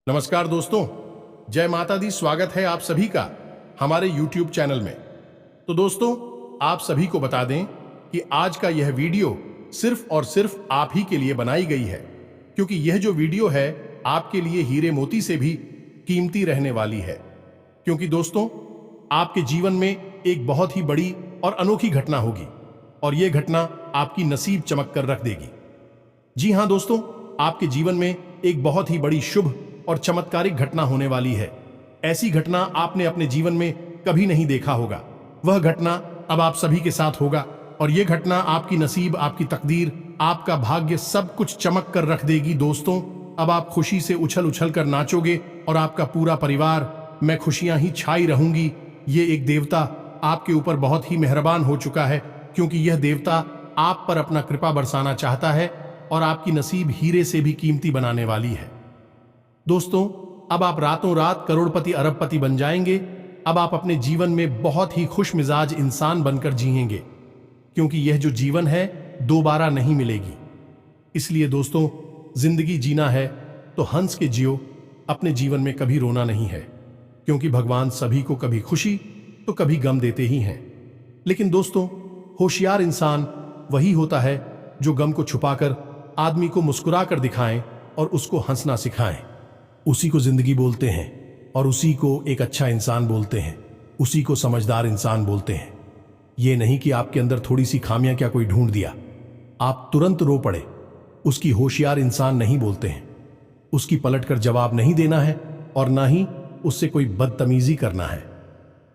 नमस्कार दोस्तों, जय माता दी। स्वागत है आप सभी का हमारे YouTube चैनल में। तो दोस्तों, आप सभी को बता दें कि आज का यह वीडियो सिर्फ और सिर्फ आप ही के लिए बनाई गई है, क्योंकि यह जो वीडियो है आपके लिए हीरे मोती से भी कीमती रहने वाली है। क्योंकि दोस्तों, आपके जीवन में एक बहुत ही बड़ी और अनोखी घटना होगी और यह घटना आपकी नसीब चमक कर रख देगी। जी हाँ दोस्तों, आपके जीवन में एक बहुत ही बड़ी शुभ और चमत्कारिक घटना होने वाली है। ऐसी घटना आपने अपने जीवन में कभी नहीं देखा होगा। वह घटना अब आप सभी के साथ होगा और यह घटना आपकी नसीब, आपकी तकदीर, आपका भाग्य सब कुछ चमक कर रख देगी। दोस्तों, अब आप खुशी से उछल उछल कर नाचोगे और आपका पूरा परिवार मैं खुशियां ही छाई रहूंगी। ये एक देवता आपके ऊपर बहुत ही मेहरबान हो चुका है, क्योंकि यह देवता आप पर अपना कृपा बरसाना चाहता है और आपकी नसीब हीरे से भी कीमती बनाने वाली है। दोस्तों, अब आप रातों रात करोड़पति अरबपति बन जाएंगे। अब आप अपने जीवन में बहुत ही खुश मिजाज इंसान बनकर जिएंगे, क्योंकि यह जो जीवन है दोबारा नहीं मिलेगी। इसलिए दोस्तों, जिंदगी जीना है तो हंस के जियो। अपने जीवन में कभी रोना नहीं है, क्योंकि भगवान सभी को कभी खुशी तो कभी गम देते ही हैं। लेकिन दोस्तों, होशियार इंसान वही होता है जो गम को छुपाकर आदमी को मुस्कुरा कर दिखाएं और उसको हंसना सिखाएं। उसी को जिंदगी बोलते हैं और उसी को एक अच्छा इंसान बोलते हैं, उसी को समझदार इंसान बोलते हैं। ये नहीं कि आपके अंदर थोड़ी सी खामियां क्या कोई ढूंढ दिया, आप तुरंत रो पड़े। उसकी होशियार इंसान नहीं बोलते हैं। उसकी पलटकर जवाब नहीं देना है और ना ही उससे कोई बदतमीजी करना है।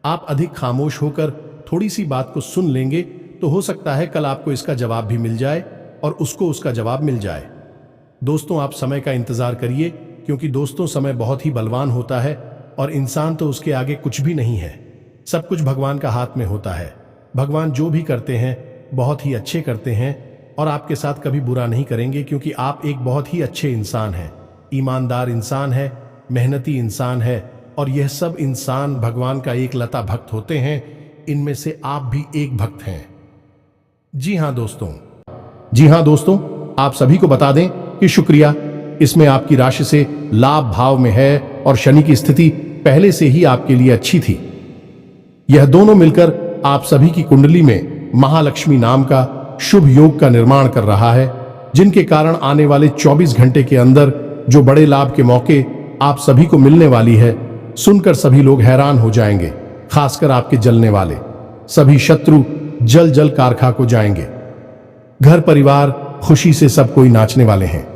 आप अधिक खामोश होकर थोड़ी सी बात को सुन लेंगे तो हो सकता है कल आपको इसका जवाब भी मिल जाए और उसको उसका जवाब मिल जाए। दोस्तों, आप समय का इंतजार करिए, क्योंकि दोस्तों समय बहुत ही बलवान होता है और इंसान तो उसके आगे कुछ भी नहीं है। सब कुछ भगवान का हाथ में होता है। भगवान जो भी करते हैं बहुत ही अच्छे करते हैं और आपके साथ कभी बुरा नहीं करेंगे, क्योंकि आप एक बहुत ही अच्छे इंसान हैं, ईमानदार इंसान है, मेहनती इंसान है और यह सब इंसान भगवान का एक लता भक्त होते हैं। इनमें से आप भी एक भक्त हैं। जी हाँ दोस्तों, आप सभी को बता दें कि शुक्रिया, इसमें आपकी राशि से लाभ भाव में है और शनि की स्थिति पहले से ही आपके लिए अच्छी थी। यह दोनों मिलकर आप सभी की कुंडली में महालक्ष्मी नाम का शुभ योग का निर्माण कर रहा है, जिनके कारण आने वाले 24 घंटे के अंदर जो बड़े लाभ के मौके आप सभी को मिलने वाली है, सुनकर सभी लोग हैरान हो जाएंगे। खासकर आपके जलने वाले सभी शत्रु जल जल कार खाक हो जाएंगे। घर परिवार खुशी से सब कोई नाचने वाले हैं।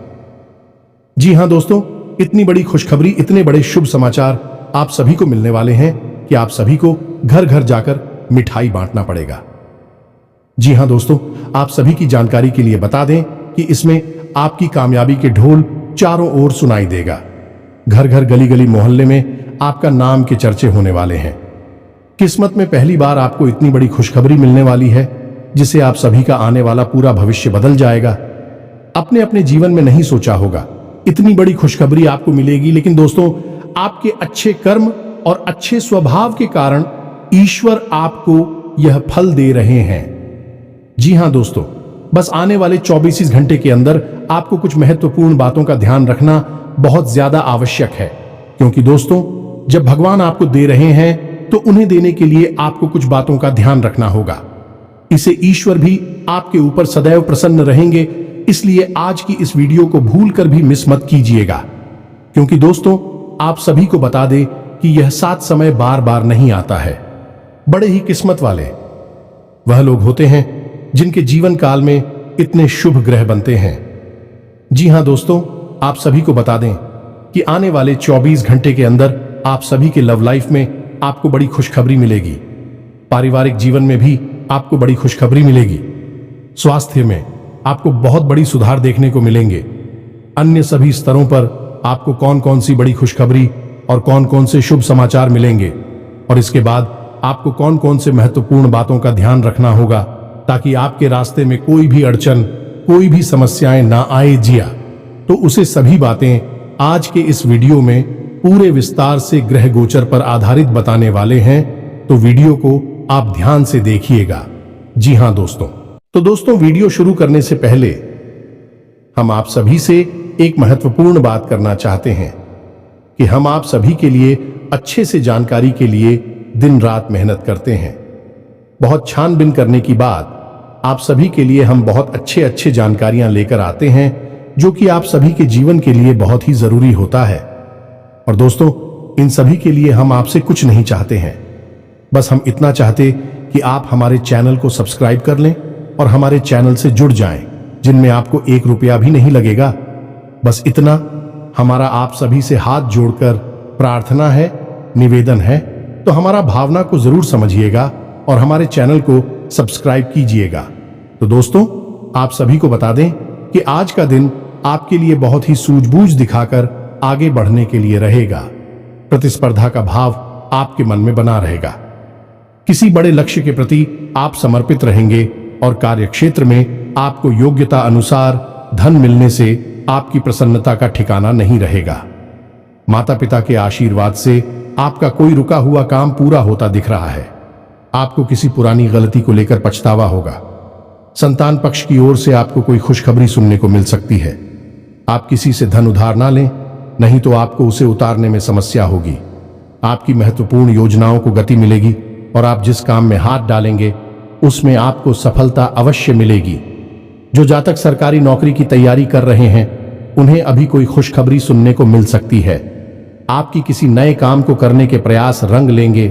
जी हाँ दोस्तों, इतनी बड़ी खुशखबरी, इतने बड़े शुभ समाचार आप सभी को मिलने वाले हैं कि आप सभी को घर घर जाकर मिठाई बांटना पड़ेगा। जी हाँ दोस्तों, आप सभी की जानकारी के लिए बता दें कि इसमें आपकी कामयाबी के ढोल चारों ओर सुनाई देगा। घर घर गली गली मोहल्ले में आपका नाम के चर्चे होने वाले हैं। किस्मत में पहली बार आपको इतनी बड़ी खुशखबरी मिलने वाली है, जिसे आप सभी का आने वाला पूरा भविष्य बदल जाएगा। अपने अपने जीवन में नहीं सोचा होगा इतनी बड़ी खुशखबरी आपको मिलेगी, लेकिन दोस्तों, आपके अच्छे कर्म और अच्छे स्वभाव के कारण ईश्वर आपको यह फल दे रहे हैं। जी हां दोस्तों, बस आने वाले 24 घंटे के अंदर आपको कुछ महत्वपूर्ण बातों का ध्यान रखना बहुत ज्यादा आवश्यक है, क्योंकि दोस्तों, जब भगवान आपको दे रहे हैं तो उन्हें देने के लिए आपको कुछ बातों का ध्यान रखना होगा। इसे ईश्वर भी आपके ऊपर सदैव प्रसन्न रहेंगे। इसलिए आज की इस वीडियो को भूलकर भी मिस मत कीजिएगा, क्योंकि दोस्तों, आप सभी को बता दें कि यह साथ समय बार बार नहीं आता है। बड़े ही किस्मत वाले वह लोग होते हैं जिनके जीवन काल में इतने शुभ ग्रह बनते हैं। जी हां दोस्तों, आप सभी को बता दें कि आने वाले 24 घंटे के अंदर आप सभी के लव लाइफ में आपको बड़ी खुशखबरी मिलेगी। पारिवारिक जीवन में भी आपको बड़ी खुशखबरी मिलेगी। स्वास्थ्य में आपको बहुत बड़ी सुधार देखने को मिलेंगे। अन्य सभी स्तरों पर आपको कौन कौन सी बड़ी खुशखबरी और कौन कौन से शुभ समाचार मिलेंगे और इसके बाद आपको कौन कौन से महत्वपूर्ण बातों का ध्यान रखना होगा, ताकि आपके रास्ते में कोई भी अड़चन, कोई भी समस्याएं ना आए। जिया तो उसे सभी बातें आज के इस वीडियो में पूरे विस्तार से ग्रह गोचर पर आधारित बताने वाले हैं, तो वीडियो को आप ध्यान से देखिएगा। जी हां दोस्तों, वीडियो शुरू करने से पहले हम आप सभी से एक महत्वपूर्ण बात करना चाहते हैं। कि हम आप सभी के लिए अच्छे से जानकारी के लिए दिन रात मेहनत करते हैं। बहुत छानबीन करने की बाद आप सभी के लिए हम बहुत अच्छे जानकारियां लेकर आते हैं, जो कि आप सभी के जीवन के लिए बहुत ही जरूरी होता है। और दोस्तों, इन सभी के लिए हम आपसे कुछ नहीं चाहते हैं, बस हम इतना चाहते कि आप हमारे चैनल को सब्सक्राइब कर लें और हमारे चैनल से जुड़ जाएं, जिनमें आपको 1 रुपया भी नहीं लगेगा। बस इतना हमारा आप सभी से हाथ जोड़कर प्रार्थना है, निवेदन है, तो हमारा भावना को जरूर समझिएगा और हमारे चैनल को सब्सक्राइब कीजिएगा। तो दोस्तों, आप सभी को बता दें कि आज का दिन आपके लिए बहुत ही सूझबूझ दिखाकर आगे बढ़ने के लिए रहेगा। प्रतिस्पर्धा का भाव आपके मन में बना रहेगा। किसी बड़े लक्ष्य के प्रति आप समर्पित रहेंगे और कार्यक्षेत्र में आपको योग्यता अनुसार धन मिलने से आपकी प्रसन्नता का ठिकाना नहीं रहेगा। माता पिता के आशीर्वाद से आपका कोई रुका हुआ काम पूरा होता दिख रहा है। आपको किसी पुरानी गलती को लेकर पछतावा होगा। संतान पक्ष की ओर से आपको कोई खुशखबरी सुनने को मिल सकती है। आप किसी से धन उधार ना लें, नहीं तो आपको उसे उतारने में समस्या होगी। आपकी महत्वपूर्ण योजनाओं को गति मिलेगी और आप जिस काम में हाथ डालेंगे उसमें आपको सफलता अवश्य मिलेगी। जो जातक सरकारी नौकरी की तैयारी कर रहे हैं, उन्हें अभी कोई खुशखबरी सुनने को मिल सकती है। आपकी किसी नए काम को करने के प्रयास रंग लेंगे।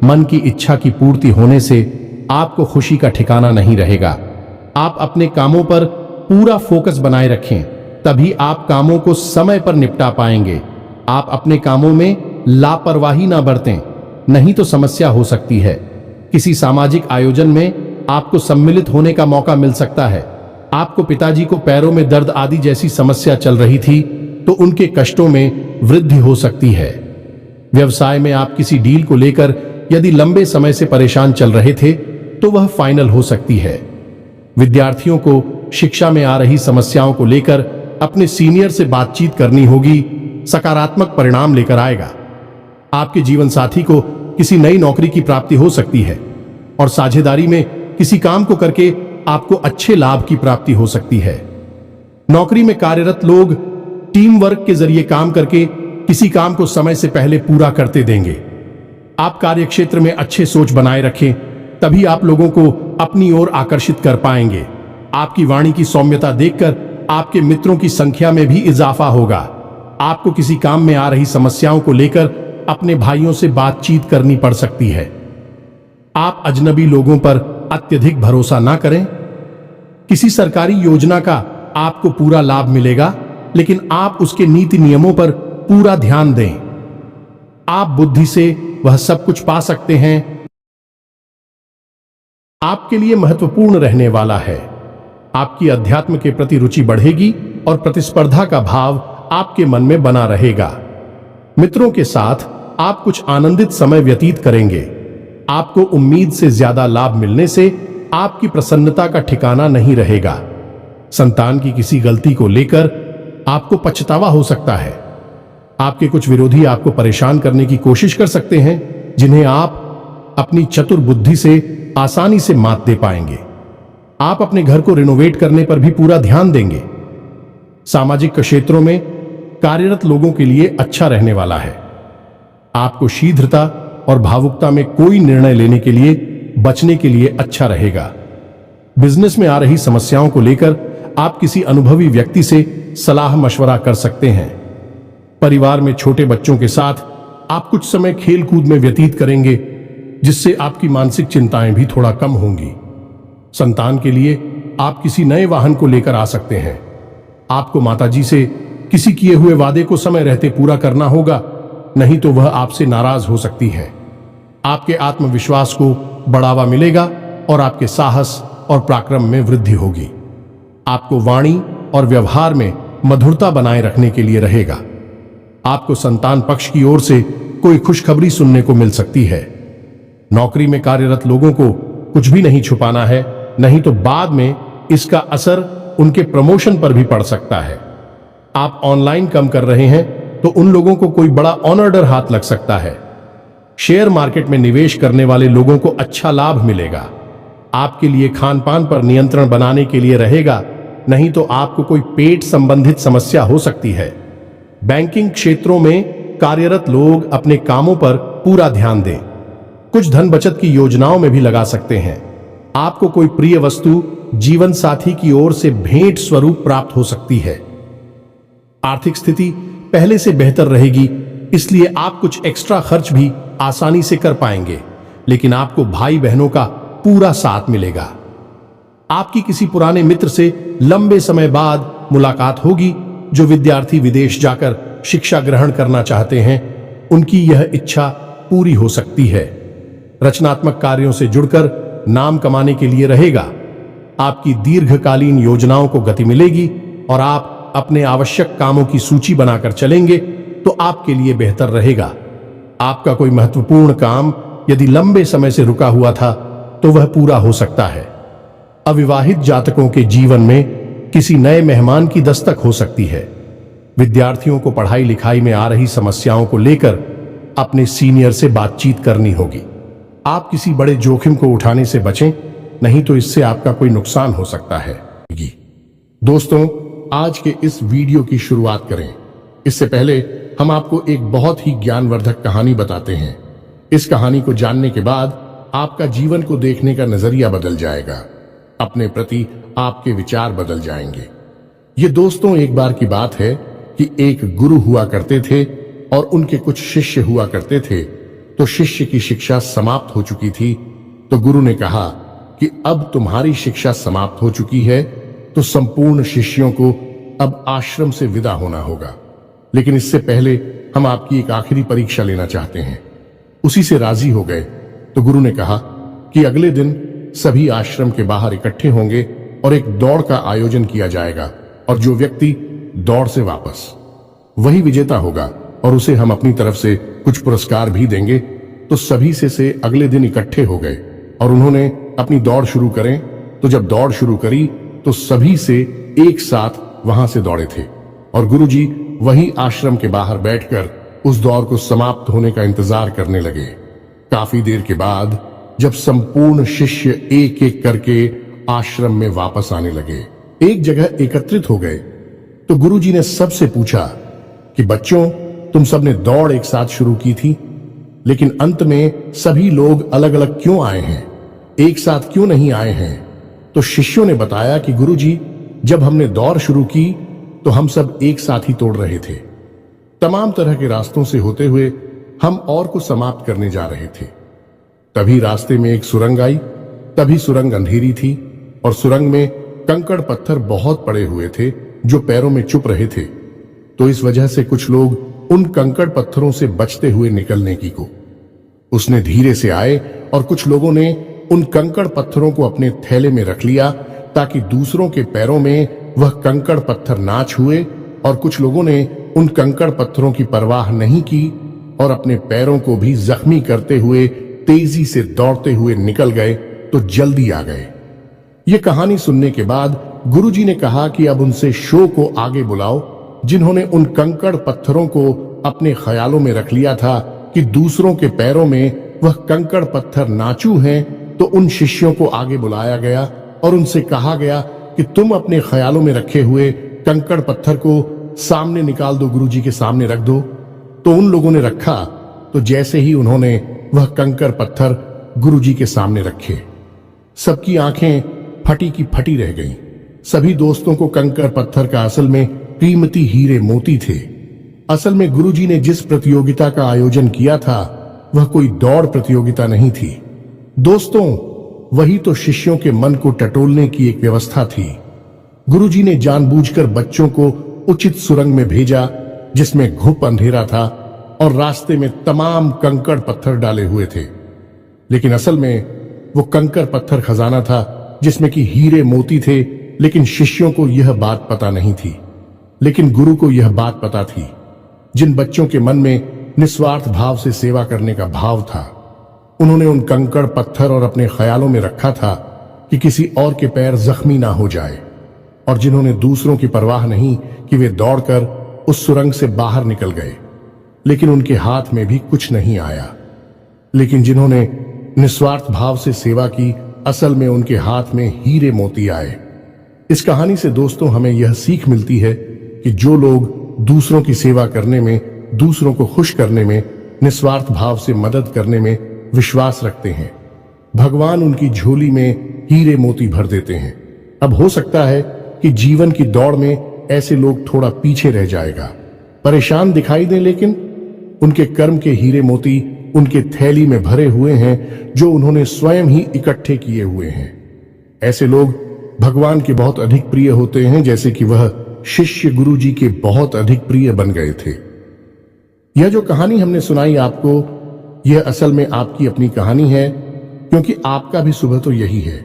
मन की इच्छा की पूर्ति होने से आपको खुशी का ठिकाना नहीं रहेगा। आप अपने कामों पर पूरा फोकस बनाए रखें, तभी आप कामों को समय पर निपटा पाएंगे। आप अपने कामों में लापरवाही ना बरतें, नहीं तो समस्या हो सकती है। किसी सामाजिक आयोजन में आपको सम्मिलित होने का मौका मिल सकता है। आपको पिताजी को पैरों में दर्द आदि जैसी समस्या चल रही थी, तो उनके कष्टों में वृद्धि हो सकती है। व्यवसाय में आप किसी डील को लेकर यदि लंबे समय से परेशान चल रहे थे, तो वह फाइनल हो सकती है। विद्यार्थियों को शिक्षा में आ रही समस्याओं को लेकर अपने सीनियर से बातचीत करनी होगी, सकारात्मक परिणाम लेकर आएगा। आपके जीवन साथी को किसी नई नौकरी की प्राप्ति हो सकती है और साझेदारी में किसी काम को करके आपको अच्छे लाभ की प्राप्ति हो सकती है। नौकरी में कार्यरत लोग टीम वर्क के जरिए काम करके किसी काम को समय से पहले पूरा करते देंगे। आप कार्यक्षेत्र में अच्छे सोच बनाए रखें, तभी आप लोगों को अपनी ओर आकर्षित कर पाएंगे। आपकी वाणी की सौम्यता देखकर आपके मित्रों की संख्या में भी इजाफा होगा। आपको किसी काम में आ रही समस्याओं को लेकर अपने भाइयों से बातचीत करनी पड़ सकती है। आप अजनबी लोगों पर अत्यधिक भरोसा ना करें। किसी सरकारी योजना का आपको पूरा लाभ मिलेगा, लेकिन आप उसके नीति नियमों पर पूरा ध्यान दें। आप बुद्धि से वह सब कुछ पा सकते हैं। आपके लिए महत्वपूर्ण रहने वाला है। आपकी अध्यात्म के प्रति रुचि बढ़ेगी और प्रतिस्पर्धा का भाव आपके मन में बना रहेगा। मित्रों के साथ आप कुछ आनंदित समय व्यतीत करेंगे। आपको उम्मीद से ज्यादा लाभ मिलने से आपकी प्रसन्नता का ठिकाना नहीं रहेगा। संतान की किसी गलती को लेकर आपको पछतावा हो सकता है। आपके कुछ विरोधी आपको परेशान करने की कोशिश कर सकते हैं, जिन्हें आप अपनी चतुर बुद्धि से आसानी से मात दे पाएंगे। आप अपने घर को रिनोवेट करने पर भी पूरा ध्यान देंगे। सामाजिक क्षेत्रों में कार्यरत लोगों के लिए अच्छा रहने वाला है। आपको शीघ्रता और भावुकता में कोई निर्णय लेने के लिए बचने के लिए अच्छा रहेगा। बिजनेस में आ रही समस्याओं को लेकर आप किसी अनुभवी व्यक्ति से सलाह मशवरा कर सकते हैं। परिवार में छोटे बच्चों के साथ आप कुछ समय खेल कूद में व्यतीत करेंगे, जिससे आपकी मानसिक चिंताएं भी थोड़ा कम होंगी। संतान के लिए आप किसी नए वाहन को लेकर आ सकते हैं। आपको माताजी से किसी किए हुए वादे को समय रहते पूरा करना होगा, नहीं तो वह आपसे नाराज हो सकती है। आपके आत्मविश्वास को बढ़ावा मिलेगा और आपके साहस और पराक्रम में वृद्धि होगी। आपको वाणी और व्यवहार में मधुरता बनाए रखने के लिए रहेगा। आपको संतान पक्ष की ओर से कोई खुशखबरी सुनने को मिल सकती है। नौकरी में कार्यरत लोगों को कुछ भी नहीं छुपाना है, नहीं तो बाद में इसका असर उनके प्रमोशन पर भी पड़ सकता है। आप ऑनलाइन काम कर रहे हैं तो उन लोगों को कोई बड़ा ऑनर हाथ लग सकता है। शेयर मार्केट में निवेश करने वाले लोगों को अच्छा लाभ मिलेगा। आपके लिए खान पान पर नियंत्रण बनाने के लिए रहेगा, नहीं तो आपको कोई पेट संबंधित समस्या हो सकती है। बैंकिंग क्षेत्रों में कार्यरत लोग अपने कामों पर पूरा ध्यान दें। कुछ धन बचत की योजनाओं में भी लगा सकते हैं। आपको कोई प्रिय वस्तु जीवन साथी की ओर से भेंट स्वरूप प्राप्त हो सकती है। आर्थिक स्थिति पहले से बेहतर रहेगी, इसलिए आप कुछ एक्स्ट्रा खर्च भी आसानी से कर पाएंगे, लेकिन आपको भाई बहनों का पूरा साथ मिलेगा। आपकी किसी पुराने मित्र से लंबे समय बाद मुलाकात होगी। जो विद्यार्थी विदेश जाकर शिक्षा ग्रहण करना चाहते हैं, उनकी यह इच्छा पूरी हो सकती है। रचनात्मक कार्यों से जुड़कर नाम कमाने के लिए रहेगा। आपकी दीर्घकालीन योजनाओं को गति मिलेगी और आप अपने आवश्यक कामों की सूची बनाकर चलेंगे तो आपके लिए बेहतर रहेगा। आपका कोई महत्वपूर्ण काम यदि लंबे समय से रुका हुआ था तो वह पूरा हो सकता है। अविवाहित जातकों के जीवन में किसी नए मेहमान की दस्तक हो सकती है। विद्यार्थियों को पढ़ाई लिखाई में आ रही समस्याओं को लेकर अपने सीनियर से बातचीत करनी होगी। आप किसी बड़े जोखिम को उठाने से बचें, नहीं तो इससे आपका कोई नुकसान हो सकता है। दोस्तों, आज के इस वीडियो की शुरुआत करें इससे पहले हम आपको एक बहुत ही ज्ञानवर्धक कहानी बताते हैं। इस कहानी को जानने के बाद आपका जीवन को देखने का नजरिया बदल जाएगा। अपने प्रति आपके विचार बदल जाएंगे। ये दोस्तों, एक बार की बात है कि एक गुरु हुआ करते थे और उनके कुछ शिष्य हुआ करते थे। तो शिष्य की शिक्षा समाप्त हो चुकी थी, तो गुरु ने कहा कि अब तुम्हारी शिक्षा समाप्त हो चुकी है, तो संपूर्ण शिष्यों को अब आश्रम से विदा होना होगा। लेकिन इससे पहले हम आपकी एक आखिरी परीक्षा लेना चाहते हैं। उसी से राजी हो गए तो गुरु ने कहा कि अगले दिन सभी आश्रम के बाहर इकट्ठे होंगे और एक दौड़ का आयोजन किया जाएगा, और जो व्यक्ति दौड़ से वापस, वही विजेता होगा और उसे हम अपनी तरफ से कुछ पुरस्कार भी देंगे। तो सभी से अगले दिन इकट्ठे हो गए और उन्होंने अपनी दौड़ शुरू करें। तो जब दौड़ शुरू करी तो सभी से एक साथ वहां से दौड़े थे और गुरुजी वही आश्रम के बाहर बैठकर उस दौड़ को समाप्त होने का इंतजार करने लगे। काफी देर के बाद जब संपूर्ण शिष्य एक एक करके आश्रम में वापस आने लगे, एक जगह एकत्रित हो गए, तो गुरुजी ने सबसे पूछा कि बच्चों, तुम सबने दौड़ एक साथ शुरू की थी, लेकिन अंत में सभी लोग अलग अलग क्यों आए हैं, एक साथ क्यों नहीं आए हैं? तो शिष्यों ने बताया कि गुरुजी, जब हमने दौड़ शुरू की तो हम सब एक साथ ही तोड़ रहे थे। तमाम तरह के रास्तों से होते हुए हम और को समाप्त करने जा रहे थे। तभी रास्ते में एक सुरंग आई। तभी सुरंग अंधेरी थी और सुरंग में कंकड़ पत्थर बहुत पड़े हुए थे जो पैरों में चुप रहे थे। तो इस वजह से कुछ लोग उन कंकड़ पत्थरों से बचते हुए निकलने की को उसने धीरे से आए और कुछ लोगों ने उन कंकड़ पत्थरों को अपने थैले में रख लिया ताकि दूसरों के पैरों में वह कंकड़ पत्थर ना छुए, और कुछ लोगों ने उन कंकड़ पत्थरों की परवाह नहीं की और अपने पैरों को भी जख्मी करते हुए तेजी से दौड़ते हुए निकल गए तो जल्दी आ गए। ये कहानी सुनने के बाद गुरुजी ने कहा कि अब उनसे शो को आगे बुलाओ, जिन्होंने उन कंकड़ पत्थरों को अपने ख्यालों में रख लिया था कि दूसरों के पैरों में वह कंकड़ पत्थर नाचू हैं। तो उन शिष्यों को आगे बुलाया गया और उनसे कहा गया कि तुम अपने ख्यालों में रखे हुए कंकड़ पत्थर को सामने निकाल दो, गुरुजी के सामने रख दो। तो उन लोगों ने रखा। तो जैसे ही उन्होंने वह कंकड़ पत्थर गुरुजी के सामने रखे, सबकी आंखें फटी की फटी रह गईं। सभी दोस्तों को कंकड़ पत्थर का असल में कीमती हीरे मोती थे। असल में गुरुजी ने जिस प्रतियोगिता का आयोजन किया था वह कोई दौड़ प्रतियोगिता नहीं थी दोस्तों, वही तो शिष्यों के मन को टटोलने की एक व्यवस्था थी। गुरुजी ने जानबूझकर बच्चों को उचित सुरंग में भेजा जिसमें घुप अंधेरा था और रास्ते में तमाम कंकड़ पत्थर डाले हुए थे, लेकिन असल में वो कंकड़ पत्थर खजाना था जिसमें कि हीरे मोती थे। लेकिन शिष्यों को यह बात पता नहीं थी, लेकिन गुरु को यह बात पता थी। जिन बच्चों के मन में निस्वार्थ भाव से सेवा करने का भाव था, उन्होंने उन कंकड़ पत्थर और अपने ख्यालों में रखा था कि किसी और के पैर जख्मी ना हो जाए, और जिन्होंने दूसरों की परवाह नहीं कि वे दौड़कर उस सुरंग से बाहर निकल गए, लेकिन उनके हाथ में भी कुछ नहीं आया। लेकिन जिन्होंने निस्वार्थ भाव से सेवा की, असल में उनके हाथ में हीरे मोती आए। इस कहानी से दोस्तों हमें यह सीख मिलती है कि जो लोग दूसरों की सेवा करने में दूसरों को खुश करने में, निस्वार्थ भाव से मदद करने में विश्वास रखते हैं। भगवान उनकी झोली में हीरे मोती भर देते हैं। अब हो सकता है कि जीवन की दौड़ में ऐसे लोग थोड़ा पीछे रह जाएगा, परेशान दिखाई दें, लेकिन उनके कर्म के हीरे मोती उनके थैली में भरे हुए हैं, जो उन्होंने स्वयं ही इकट्ठे किए हुए हैं। ऐसे लोग भगवान के बहुत अधिक प्रिय होते हैं, जैसे कि वह शिष्य गुरु जी के बहुत अधिक प्रिय बन गए थे। यह जो कहानी हमने सुनाई आपको, यह असल में आपकी अपनी कहानी है, क्योंकि आपका भी सुबह तो यही है।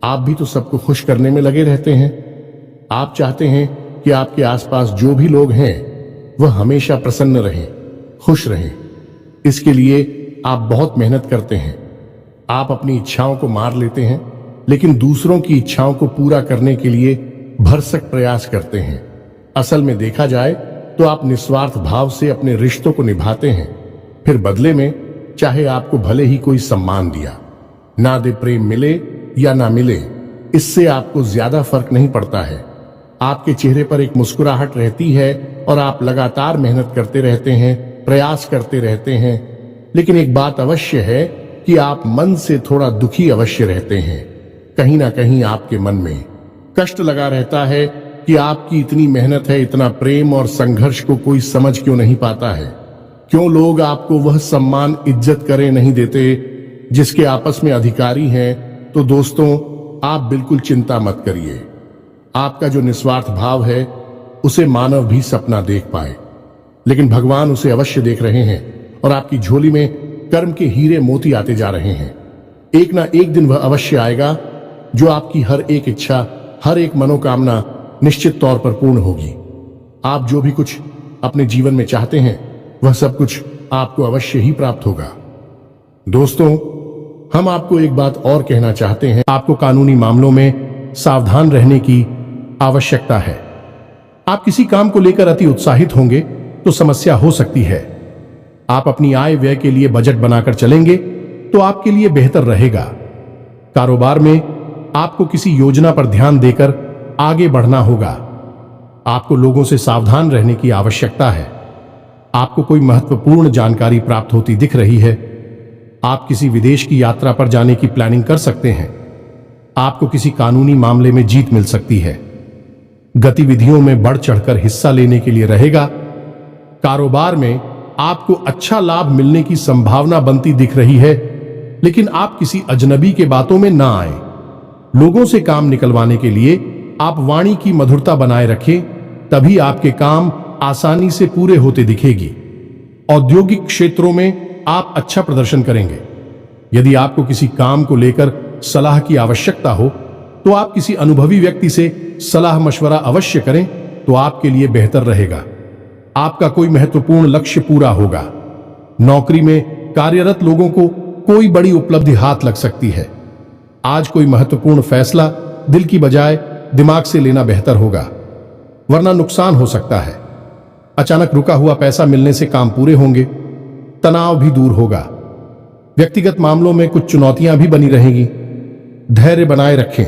आप भी तो सबको खुश करने में लगे रहते हैं। आप चाहते हैं कि आपके आसपास जो भी लोग हैं वह हमेशा प्रसन्न रहें, खुश रहें। इसके लिए आप बहुत मेहनत करते हैं। आप अपनी इच्छाओं को मार लेते हैं, लेकिन दूसरों की इच्छाओं को पूरा करने के लिए भरसक प्रयास करते हैं। असल में देखा जाए तो आप निस्वार्थ भाव से अपने रिश्तों को निभाते हैं, फिर बदले में चाहे आपको भले ही कोई सम्मान दिया ना दे, प्रेम मिले या ना मिले, इससे आपको ज्यादा फर्क नहीं पड़ता है। आपके चेहरे पर एक मुस्कुराहट रहती है और आप लगातार मेहनत करते रहते हैं, प्रयास करते रहते हैं। लेकिन एक बात अवश्य है कि आप मन से थोड़ा दुखी अवश्य रहते हैं। कहीं ना कहीं आपके मन में कष्ट लगा रहता है कि आपकी इतनी मेहनत है, इतना प्रेम और संघर्ष को कोई समझ क्यों नहीं पाता है। क्यों लोग आपको वह सम्मान, इज्जत करें नहीं देते जिसके आपस में अधिकारी हैं। तो दोस्तों, आप बिल्कुल चिंता मत करिए। आपका जो निस्वार्थ भाव है उसे मानव भी सपना देख पाए, लेकिन भगवान उसे अवश्य देख रहे हैं और आपकी झोली में कर्म के हीरे मोती आते जा रहे हैं। एक ना एक दिन वह अवश्य आएगा जो आपकी हर एक इच्छा, हर एक मनोकामना निश्चित तौर पर पूर्ण होगी। आप जो भी कुछ अपने जीवन में चाहते हैं वह सब कुछ आपको अवश्य ही प्राप्त होगा। दोस्तों, हम आपको एक बात और कहना चाहते हैं। आपको कानूनी मामलों में सावधान रहने की आवश्यकता है। आप किसी काम को लेकर अति उत्साहित होंगे तो समस्या हो सकती है। आप अपनी आय व्यय के लिए बजट बनाकर चलेंगे तो आपके लिए बेहतर रहेगा। कारोबार में आपको किसी योजना पर ध्यान देकर आगे बढ़ना होगा। आपको लोगों से सावधान रहने की आवश्यकता है। आपको कोई महत्वपूर्ण जानकारी प्राप्त होती दिख रही है। आप किसी विदेश की यात्रा पर जाने की प्लानिंग कर सकते हैं। आपको किसी कानूनी मामले में जीत मिल सकती है। गतिविधियों में बढ़ चढ़कर हिस्सा लेने के लिए रहेगा। कारोबार में आपको अच्छा लाभ मिलने की संभावना बनती दिख रही है, लेकिन आप किसी अजनबी के बातों में ना आए। लोगों से काम निकलवाने के लिए आप वाणी की मधुरता बनाए रखें, तभी आपके काम आसानी से पूरे होते दिखेगी। औद्योगिक क्षेत्रों में आप अच्छा प्रदर्शन करेंगे। यदि आपको किसी काम को लेकर सलाह की आवश्यकता हो तो आप किसी अनुभवी व्यक्ति से सलाह मशवरा अवश्य करें, तो आपके लिए बेहतर रहेगा। आपका कोई महत्वपूर्ण लक्ष्य पूरा होगा। नौकरी में कार्यरत लोगों को कोई बड़ी उपलब्धि हाथ लग सकती है। आज कोई महत्वपूर्ण फैसला दिल की बजाय दिमाग से लेना बेहतर होगा, वरना नुकसान हो सकता है। अचानक रुका हुआ पैसा मिलने से काम पूरे होंगे, तनाव भी दूर होगा। व्यक्तिगत मामलों में कुछ चुनौतियां भी बनी रहेंगी। धैर्य बनाए रखें।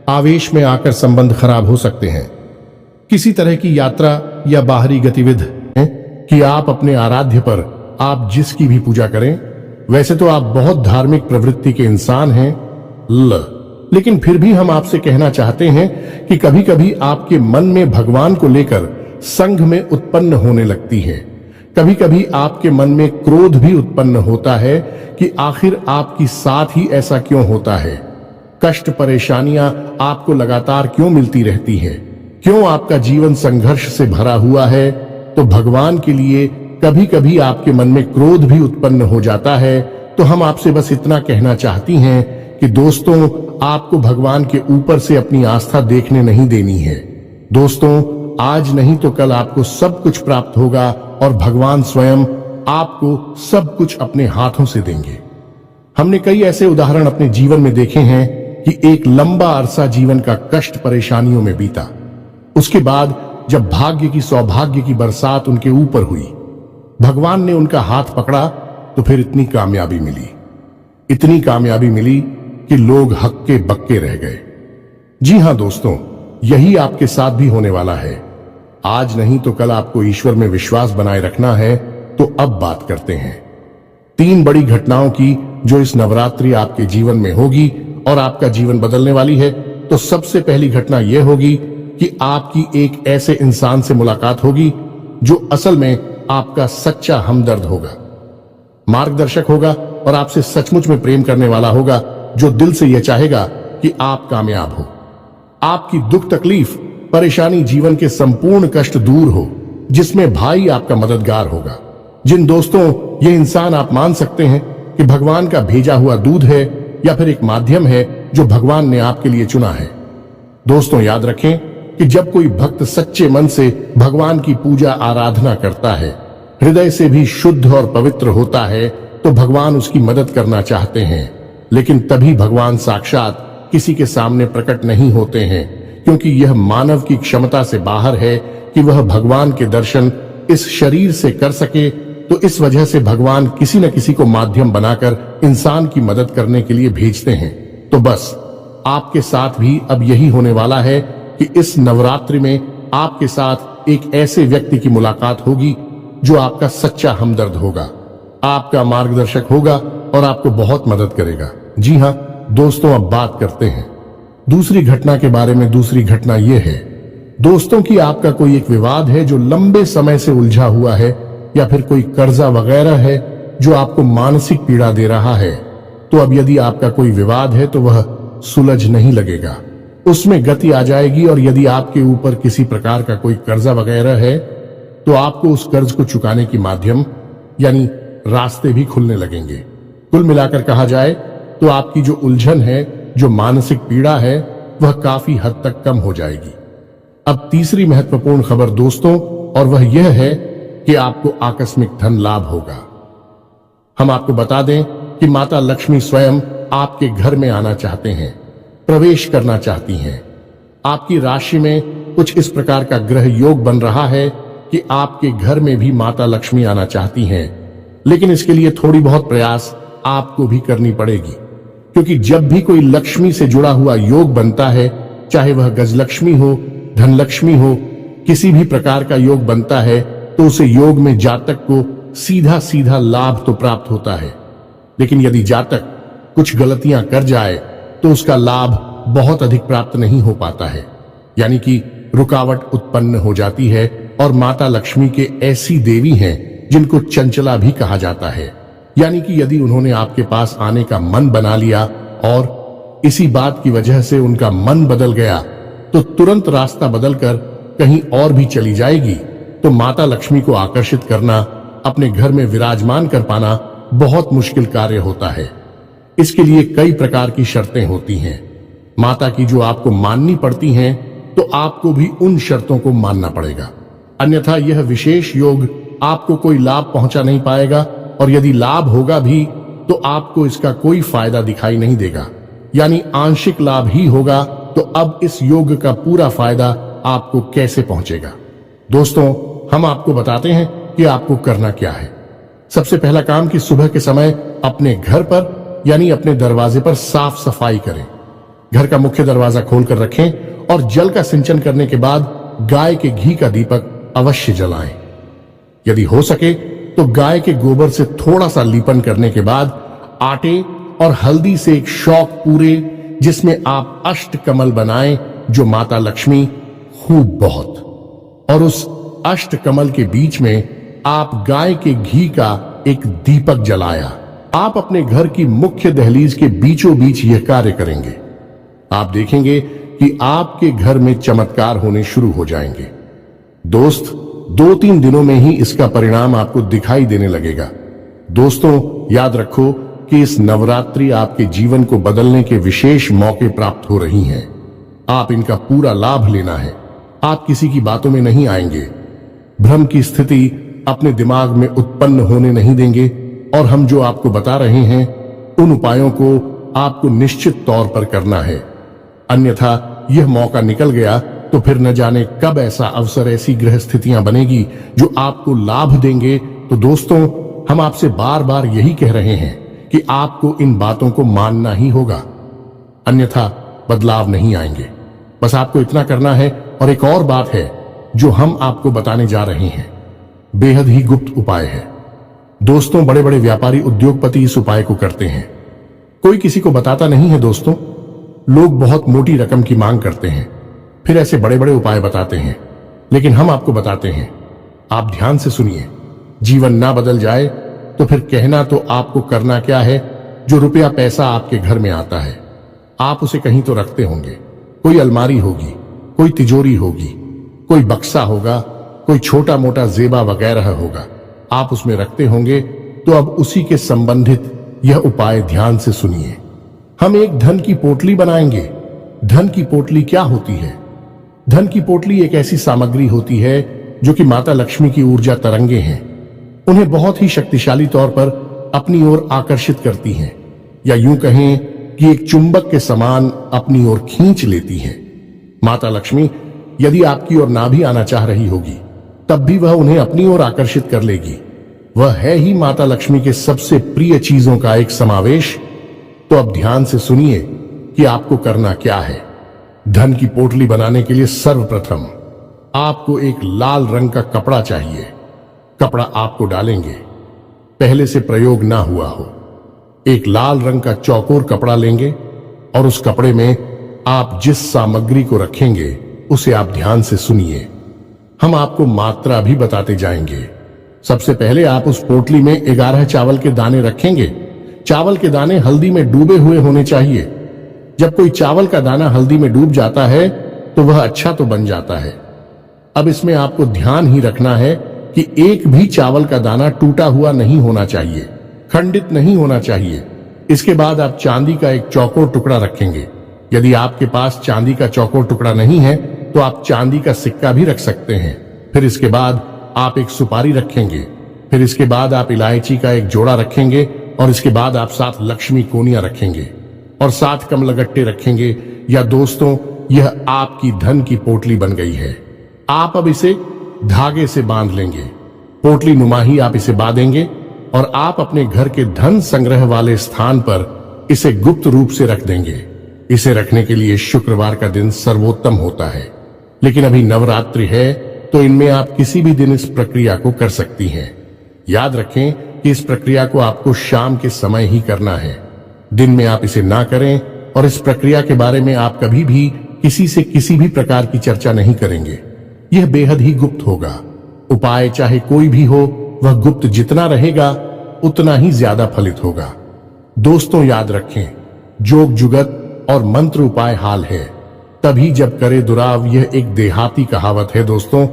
आवेश में आकर संबंध खराब हो सकते हैं। किसी तरह की यात्रा या बाहरी गतिविधि कि आप अपने आराध्य पर आप जिसकी भी पूजा करें। वैसे तो आप बहुत धार्मिक प्रवृत्ति के इंसान हैं, लेकिन फिर भी हम आपसे कहना चाहते हैं कि कभी कभी आपके मन में भगवान को लेकर संघ में उत्पन्न होने लगती है। कभी कभी आपके मन में क्रोध भी उत्पन्न होता है कि आखिर आपके साथ ही ऐसा क्यों होता है। कष्ट, परेशानियां आपको लगातार क्यों मिलती रहती हैं? क्यों आपका जीवन संघर्ष से भरा हुआ है? तो भगवान के लिए कभी कभी आपके मन में क्रोध भी उत्पन्न हो जाता है। तो हम आपसे बस इतना कहना चाहती हैं कि दोस्तों, आपको भगवान के ऊपर से अपनी आस्था देखने नहीं देनी है। दोस्तों, आज नहीं तो कल आपको सब कुछ प्राप्त होगा और भगवान स्वयं आपको सब कुछ अपने हाथों से देंगे। हमने कई ऐसे उदाहरण अपने जीवन में देखे हैं कि एक लंबा अरसा जीवन का कष्ट, परेशानियों में बीता। उसके बाद जब भाग्य की, सौभाग्य की बरसात उनके ऊपर हुई, भगवान ने उनका हाथ पकड़ा, तो फिर इतनी कामयाबी मिली, इतनी कामयाबी मिली कि लोग हक्के बक्के रह गए। जी हां दोस्तों, यही आपके साथ भी होने वाला है। आज नहीं तो कल आपको ईश्वर में विश्वास बनाए रखना है। तो अब बात करते हैं 3 बड़ी घटनाओं की जो इस नवरात्रि आपके जीवन में होगी और आपका जीवन बदलने वाली है। तो सबसे पहली घटना यह होगी कि आपकी एक ऐसे इंसान से मुलाकात होगी जो असल में आपका सच्चा हमदर्द होगा, मार्गदर्शक होगा और आपसे सचमुच में प्रेम करने वाला होगा, जो दिल से यह चाहेगा कि आप कामयाब हो, आपकी दुख तकलीफ परेशानी जीवन के संपूर्ण कष्ट दूर हो, जिसमें भाई आपका मददगार होगा। जिन दोस्तों ये इंसान आप मान सकते हैं कि भगवान का भेजा हुआ दूध है या फिर एक माध्यम है जो भगवान ने आपके लिए चुना है। दोस्तों याद रखें कि जब कोई भक्त सच्चे मन से भगवान की पूजा आराधना करता है, हृदय से भी शुद्ध और पवित्र होता है, तो भगवान उसकी मदद करना चाहते हैं। लेकिन तभी भगवान साक्षात किसी के सामने प्रकट नहीं होते हैं, क्योंकि यह मानव की क्षमता से बाहर है कि वह भगवान के दर्शन इस शरीर से कर सके। तो इस वजह से भगवान किसी न किसी को माध्यम बनाकर इंसान की मदद करने के लिए भेजते हैं। तो बस आपके साथ भी अब यही होने वाला है कि इस नवरात्रि में आपके साथ एक ऐसे व्यक्ति की मुलाकात होगी जो आपका सच्चा हमदर्द होगा, आपका मार्गदर्शक होगा और आपको बहुत मदद करेगा। जी हाँ दोस्तों, अब बात करते हैं दूसरी घटना के बारे में। दूसरी घटना यह है दोस्तों कि आपका कोई एक विवाद है जो लंबे समय से उलझा हुआ है, या फिर कोई कर्जा वगैरह है जो आपको मानसिक पीड़ा दे रहा है। तो अब यदि आपका कोई विवाद है तो वह सुलझ नहीं लगेगा, उसमें गति आ जाएगी। और यदि आपके ऊपर किसी प्रकार का कोई कर्जा वगैरह है तो आपको उस कर्ज को चुकाने की माध्यम यानी रास्ते भी खुलने लगेंगे। कुल मिलाकर कहा जाए तो आपकी जो उलझन है, जो मानसिक पीड़ा है, वह काफी हद तक कम हो जाएगी। अब तीसरी महत्वपूर्ण खबर दोस्तों, और वह यह है कि आपको आकस्मिक धन लाभ होगा। हम आपको बता दें कि माता लक्ष्मी स्वयं आपके घर में आना चाहते हैं, प्रवेश करना चाहती हैं। आपकी राशि में कुछ इस प्रकार का ग्रह योग बन रहा है कि आपके घर में भी माता लक्ष्मी आना चाहती हैं। लेकिन इसके लिए थोड़ी बहुत प्रयास आपको भी करनी पड़ेगी, क्योंकि जब भी कोई लक्ष्मी से जुड़ा हुआ योग बनता है, चाहे वह गजलक्ष्मी हो, धनलक्ष्मी हो, किसी भी प्रकार का योग बनता है, तो उसे योग में जातक को सीधा सीधा लाभ तो प्राप्त होता है। लेकिन यदि जातक कुछ गलतियां कर जाए तो उसका लाभ बहुत अधिक प्राप्त नहीं हो पाता है, यानी कि रुकावट उत्पन्न हो जाती है। और माता लक्ष्मी के ऐसी देवी हैं जिनको चंचला भी कहा जाता है, यानी कि यदि उन्होंने आपके पास आने का मन बना लिया और इसी बात की वजह से उनका मन बदल गया, तो तुरंत रास्ता बदलकर कहीं और भी चली जाएगी। तो माता लक्ष्मी को आकर्षित करना, अपने घर में विराजमान कर पाना बहुत मुश्किल कार्य होता है। इसके लिए कई प्रकार की शर्तें होती हैं माता की, जो आपको माननी पड़ती हैं। तो आपको भी उन शर्तों को मानना पड़ेगा, अन्यथा यह विशेष योग आपको कोई लाभ पहुंचा नहीं पाएगा। और यदि लाभ होगा भी तो आपको इसका कोई फायदा दिखाई नहीं देगा, यानी आंशिक लाभ ही होगा। तो अब इस योग का पूरा फायदा आपको कैसे पहुंचेगा? दोस्तों हम आपको बताते हैं कि आपको करना क्या है। सबसे पहला काम कि सुबह के समय अपने घर पर यानी अपने दरवाजे पर साफ सफाई करें। घर का मुख्य दरवाजा खोलकर रखें और जल का सिंचन करने के बाद गाय के घी का दीपक अवश्य जलाएं। यदि हो सके तो गाय के गोबर से थोड़ा सा लीपन करने के बाद आटे और हल्दी से एक शौक पूरे, जिसमें आप अष्टकमल बनाएं, जो माता लक्ष्मी खूब बहुत, और उस अष्टकमल के बीच में आप गाय के घी का एक दीपक जलाया। आप अपने घर की मुख्य दहलीज के बीचों बीच यह कार्य करेंगे। आप देखेंगे कि आपके घर में चमत्कार होने शुरू हो जाएंगे। दोस्त 2-3 दिनों में ही इसका परिणाम आपको दिखाई देने लगेगा। दोस्तों याद रखो कि इस नवरात्रि आपके जीवन को बदलने के विशेष मौके प्राप्त हो रही हैं। आप इनका पूरा लाभ लेना है। आप किसी की बातों में नहीं आएंगे, भ्रम की स्थिति अपने दिमाग में उत्पन्न होने नहीं देंगे। और हम जो आपको बता रहे हैं उन उपायों को आपको निश्चित तौर पर करना है, अन्यथा यह मौका निकल गया तो फिर न जाने कब ऐसा अवसर, ऐसी ग्रह स्थितियां बनेगी जो आपको लाभ देंगे। तो दोस्तों हम आपसे बार बार यही कह रहे हैं कि आपको इन बातों को मानना ही होगा, अन्यथा बदलाव नहीं आएंगे। बस आपको इतना करना है। और एक और बात है जो हम आपको बताने जा रहे हैं बेहद ही गुप्त उपाय है। दोस्तों, बड़े बड़े व्यापारी उद्योगपति इस उपाय को करते हैं, कोई किसी को बताता नहीं है। दोस्तों, लोग बहुत मोटी रकम की मांग करते हैं, फिर ऐसे बड़े बड़े उपाय बताते हैं, लेकिन हम आपको बताते हैं। आप ध्यान से सुनिए। जीवन ना बदल जाए तो फिर कहना तो आपको करना क्या है। जो रुपया पैसा आपके घर में आता है, आप उसे कहीं तो रखते होंगे। कोई अलमारी होगी, कोई तिजोरी होगी, कोई बक्सा होगा, कोई छोटा मोटा जेबा वगैरह होगा, आप उसमें रखते होंगे। तो अब उसी के संबंधित यह उपाय ध्यान से सुनिए। हम एक धन की पोटली बनाएंगे। धन की पोटली क्या होती है? धन की पोटली एक ऐसी सामग्री होती है जो कि माता लक्ष्मी की ऊर्जा तरंगे हैं। उन्हें बहुत ही शक्तिशाली तौर पर अपनी ओर आकर्षित करती हैं, या यूं कहें कि एक चुंबक के समान अपनी ओर खींच लेती हैं। माता लक्ष्मी यदि आपकी ओर ना भी आना चाह रही होगी, तब भी वह उन्हें अपनी ओर आकर्षित कर लेगी। वह है ही माता लक्ष्मी के सबसे प्रिय चीजों का एक समावेश। तो अब ध्यान से सुनिए कि आपको करना क्या है। धन की पोटली बनाने के लिए सर्वप्रथम आपको एक लाल रंग का कपड़ा चाहिए। कपड़ा आपको डालेंगे, पहले से प्रयोग ना हुआ हो। एक लाल रंग का चौकोर कपड़ा लेंगे और उस कपड़े में आप जिस सामग्री को रखेंगे उसे आप ध्यान से सुनिए। हम आपको मात्रा भी बताते जाएंगे। सबसे पहले आप उस पोटली में 11 चावल के दाने रखेंगे। चावल के दाने हल्दी में डूबे हुए होने चाहिए। जब कोई चावल का दाना हल्दी में डूब जाता है तो वह अच्छा तो बन जाता है। अब इसमें आपको ध्यान ही रखना है कि एक भी चावल का दाना टूटा हुआ नहीं होना चाहिए, खंडित नहीं होना चाहिए। इसके बाद आप चांदी का एक चौकोर टुकड़ा रखेंगे। यदि आपके पास चांदी का चौकोर टुकड़ा नहीं है तो आप चांदी का सिक्का भी रख सकते हैं। फिर इसके बाद आप एक सुपारी रखेंगे। फिर इसके बाद आप इलायची का एक जोड़ा रखेंगे और इसके बाद आप 7 लक्ष्मी कोनियां रखेंगे और 7 कमलगट्टे रखेंगे। या दोस्तों, यह आपकी धन की पोटली बन गई है। आप अब इसे धागे से बांध लेंगे। पोटली नुमा ही आप इसे बांधेंगे और आप अपने घर के धन संग्रह वाले स्थान पर इसे गुप्त रूप से रख देंगे। इसे रखने के लिए शुक्रवार का दिन सर्वोत्तम होता है, लेकिन अभी नवरात्रि है तो इनमें आप किसी भी दिन इस प्रक्रिया को कर सकती हैं। याद रखें कि इस प्रक्रिया को आपको शाम के समय ही करना है। दिन में आप इसे ना करें और इस प्रक्रिया के बारे में आप कभी भी किसी से किसी भी प्रकार की चर्चा नहीं करेंगे। यह बेहद ही गुप्त होगा। उपाय चाहे कोई भी हो, वह गुप्त जितना रहेगा उतना ही ज्यादा फलित होगा। दोस्तों, याद रखें, जोग जुगत और मंत्र उपाय हाल है तभी जब करे दुराव। यह एक देहाती कहावत है दोस्तों,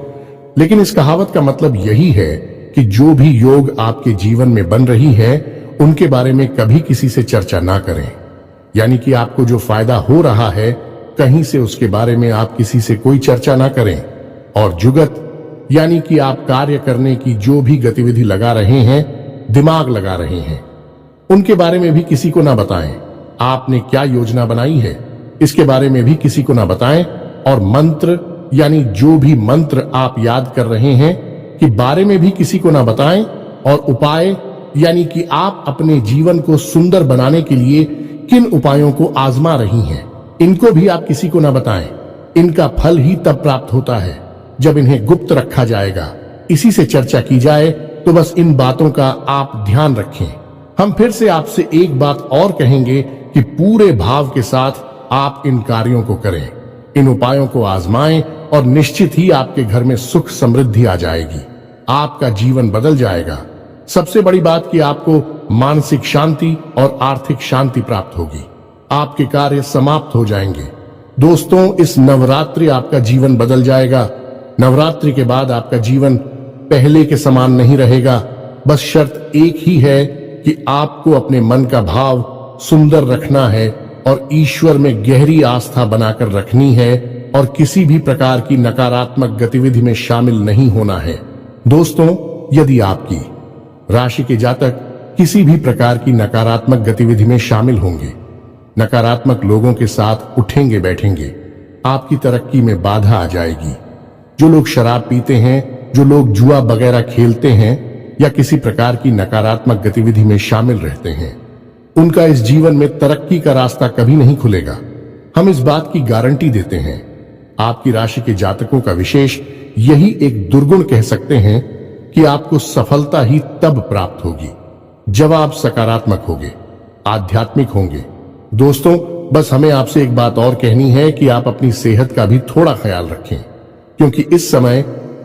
लेकिन इस कहावत का मतलब यही है कि जो भी योग आपके जीवन में बन रही है उनके बारे में कभी किसी से चर्चा ना करें। यानी कि आपको जो फायदा हो रहा है कहीं से उसके बारे में आप किसी से कोई चर्चा ना करें। और जुगत यानी कि आप कार्य करने की जो भी गतिविधि लगा रहे हैं, दिमाग लगा रहे हैं, उनके बारे में भी किसी को ना बताएं। आपने क्या योजना बनाई है इसके बारे में भी किसी को ना बताएं। और मंत्र यानी जो भी मंत्र आप याद कर रहे हैं कि बारे में भी किसी को ना बताएं। और उपाय यानी कि आप अपने जीवन को सुंदर बनाने के लिए किन उपायों को आजमा रही हैं, इनको भी आप किसी को ना बताएं। इनका फल ही तब प्राप्त होता है जब इन्हें गुप्त रखा जाएगा। इसी से चर्चा की जाए तो बस इन बातों का आप ध्यान रखें। हम फिर से आपसे एक बात और कहेंगे कि पूरे भाव के साथ आप इन कार्यों को करें, इन उपायों को आजमाएं और निश्चित ही आपके घर में सुख समृद्धि आ जाएगी। आपका जीवन बदल जाएगा। सबसे बड़ी बात कि आपको मानसिक शांति और आर्थिक शांति प्राप्त होगी। आपके कार्य समाप्त हो जाएंगे। दोस्तों, इस नवरात्रि आपका जीवन बदल जाएगा। नवरात्रि के बाद आपका जीवन पहले के समान नहीं रहेगा। बस शर्त एक ही है कि आपको अपने मन का भाव सुंदर रखना है और ईश्वर में गहरी आस्था बनाकर रखनी है और किसी भी प्रकार की नकारात्मक गतिविधि में शामिल नहीं होना है। दोस्तों, यदि आपकी राशि के जातक किसी भी प्रकार की नकारात्मक गतिविधि में शामिल होंगे, नकारात्मक लोगों के साथ उठेंगे बैठेंगे, आपकी तरक्की में बाधा आ जाएगी। जो लोग शराब पीते हैं, जो लोग जुआ वगैरह खेलते हैं या किसी प्रकार की नकारात्मक गतिविधि में शामिल रहते हैं, उनका इस जीवन में तरक्की का रास्ता कभी नहीं खुलेगा। हम इस बात की गारंटी देते हैं। आपकी राशि के जातकों का विशेष यही एक दुर्गुण कह सकते हैं कि आपको सफलता ही तब प्राप्त होगी जब आप सकारात्मक होंगे, आध्यात्मिक होंगे। दोस्तों, बस हमें आपसे एक बात और कहनी है कि आप अपनी सेहत का भी थोड़ा ख्याल रखें, क्योंकि इस समय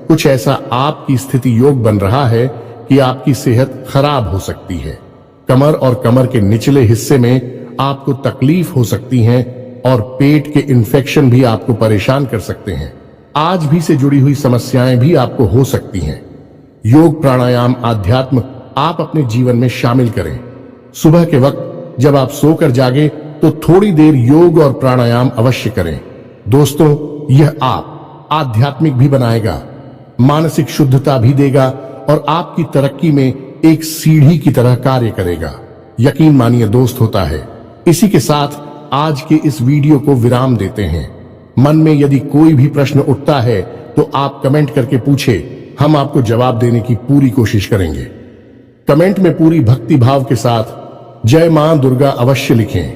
कुछ ऐसा आपकी स्थिति योग बन रहा है कि आपकी सेहत खराब हो सकती है। कमर और कमर के निचले हिस्से में आपको तकलीफ हो सकती है और पेट के इन्फेक्शन भी आपको परेशान कर सकते हैं। आज भी से जुड़ी हुई समस्याएं भी आपको हो सकती हैं। योग, प्राणायाम, आध्यात्म आप अपने जीवन में शामिल करें। सुबह के वक्त जब आप सोकर जागे तो थोड़ी देर योग और प्राणायाम अवश्य करें। दोस्तों, यह आप आध्यात्मिक भी बनाएगा, मानसिक शुद्धता भी देगा और आपकी तरक्की में एक सीढ़ी की तरह कार्य करेगा। यकीन मानिए दोस्त, होता है। इसी के साथ आज के इस वीडियो को विराम देते हैं। मन में यदि कोई भी प्रश्न उठता है तो आप कमेंट करके पूछे, हम आपको जवाब देने की पूरी कोशिश करेंगे। कमेंट में पूरी भक्ति भाव के साथ जय मां दुर्गा अवश्य लिखें,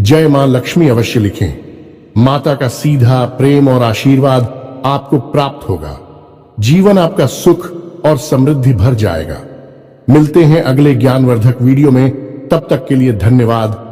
जय मां लक्ष्मी अवश्य लिखें। माता का सीधा प्रेम और आशीर्वाद आपको प्राप्त होगा। जीवन आपका सुख और समृद्धि भर जाएगा। मिलते हैं अगले ज्ञानवर्धक वीडियो में। तब तक के लिए धन्यवाद।